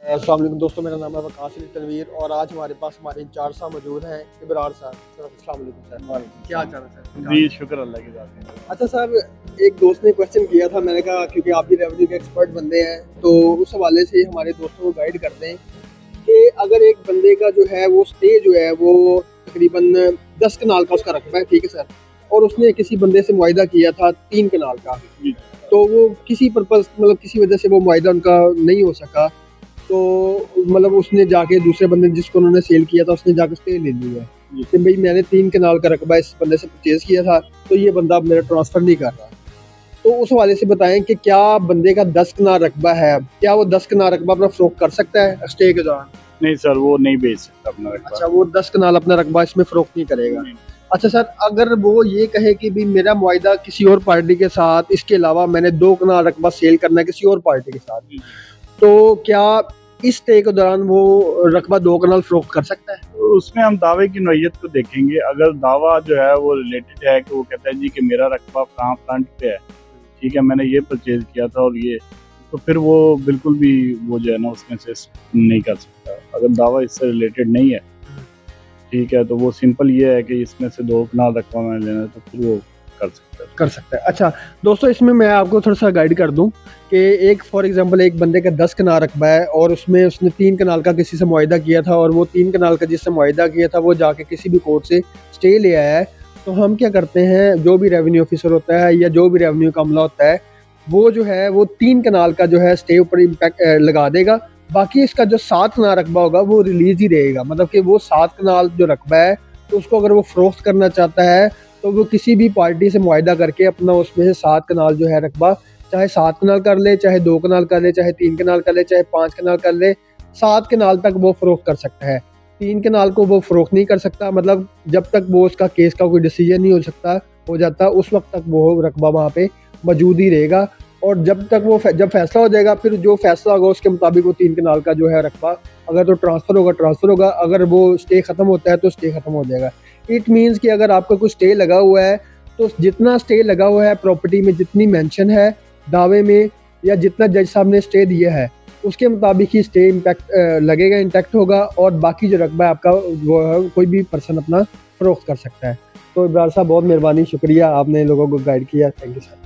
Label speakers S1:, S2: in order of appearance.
S1: अस्सलाम वालेकुम दोस्तों, मेरा नाम है वकास अली तनवीर और आज हमारे पास हमारे इंचार्ज साहब मौजूद हैं, इब्रार साहब। सर अस्सलाम वालेकुम सर, क्या हाल चाल है सर?
S2: जी शुक्र अल्लाह की ज़ात है।
S1: अच्छा साहब, एक दोस्त ने क्वेश्चन किया था, मैंने कहा क्योंकि आप भी रेवेन्यू के एक्सपर्ट बंदे हैं तो उस हवाले से हमारे दोस्तों को गाइड कर दें कि अगर एक बंदे का जो है वो स्टे जो है वो तकरीबन 10 कनाल का उसका रकबा है, ठीक है सर, और उसने किसी बंदे से मुआहिदा किया था 3 कनाल का, तो वो किसी पर्पज़ मतलब किसी वजह से वो मुआहिदा उनका नहीं हो सका, तो मतलब उसने जाके दूसरे बंदे जिसको उन्होंने सेल किया था उसने जाके स्टे ले ली है कि भाई मैंने 3 कनाल का रकबा इस बंदे से परचेज किया था, तो ये बंदा मेरा ट्रांसफ़र नहीं कर रहा। तो उस हवाले से बताएं कि क्या बंदे का 10 कनाल रकबा है, क्या वो 10 कनाल रकबा अपना फ़रोख्त कर सकता है स्टे के दौरान?
S2: नहीं सर, वो नहीं बेच सकता अपना रकबा।
S1: अच्छा, वो 10 कनाल अपना रकबा इसमें फ़रोख्त नहीं करेगा। अच्छा सर, अगर वो ये कहे कि भी मेरा मुआहिदा किसी और पार्टी के साथ, इसके अलावा मैंने 2 कनाल रकबा सेल करना है किसी और पार्टी के साथ, तो क्या इस स्टे के दौरान वो रकबा 2 कनाल फ़रोख्त कर सकता है?
S2: तो उसमें हम दावे की नौइयत को देखेंगे। अगर दावा जो है वो रिलेटेड है कि वो कहता है जी कि मेरा रकबा फ्रंट पे है, ठीक है, मैंने ये परचेज किया था और ये, तो फिर वो बिल्कुल भी वो जो है ना उसमें से नहीं कर सकता। अगर दावा इससे रिलेटेड नहीं है, ठीक है, तो वो सिंपल ये है कि इसमें से 2 कनाल रकबा मैंने लेना है, तो फिर वो कर सकता है।
S1: अच्छा दोस्तों, इसमें मैं आपको थोड़ा सा गाइड कर दूं कि एक फॉर एग्जांपल एक बंदे का 10 कनाल रकबा है और उसमें उसने 3 कनाल का किसी से मुआहिदा किया था और वो 3 कनाल का जिससे मुआहिदा किया था वो जाके किसी भी कोर्ट से स्टे ले आया है, तो हम क्या करते हैं, जो भी रेवेन्यू ऑफिसर होता है या जो भी रेवेन्यू का अमला होता है वो जो है वो 3 कनाल का जो है स्टे ऊपर इम्पैक्ट लगा देगा, बाकी इसका जो 7 कनाल रकबा होगा वो रिलीज ही रहेगा। मतलब कि वो 7 कनाल जो रकबा है तो उसको अगर वो फ़रोख्त करना चाहता है तो वो किसी भी पार्टी से मुआहिदा करके अपना उसमें से 7 कनाल जो है रकबा, चाहे 7 कनाल कर ले, चाहे 2 कनाल कर ले, चाहे 3 कनाल कर ले, चाहे 5 कनाल कर ले, 7 कनाल तक वो फ़रोख्त कर सकता है। 3 कनाल को वो फ़रोख्त नहीं कर सकता, मतलब जब तक वो उसका केस का कोई डिसीजन नहीं हो जाता उस वक्त तक वो रकबा वहाँ पे मौजूद ही रहेगा, और जब तक वो जब फैसला हो जाएगा फिर जो फैसला होगा उसके मुताबिक वो 3 कनाल का जो है रकबा अगर तो ट्रांसफ़र होगा, अगर वो स्टे ख़त्म होता है तो स्टे ख़त्म हो जाएगा। इट मीन्स कि अगर आपका कोई स्टे लगा हुआ है तो जितना स्टे लगा हुआ है प्रॉपर्टी में, जितनी मेंशन है दावे में या जितना जज साहब ने स्टे दिया है उसके मुताबिक ही स्टे इम्पैक्ट लगेगा, इंटैक्ट होगा, और बाकी जो रकबा है आपका वो है कोई भी पर्सन अपना फ़रोख्त कर सकता है। तो इब्रार साहब बहुत मेहरबानी, शुक्रिया, आपने लोगों को गाइड किया, थैंक यू सर।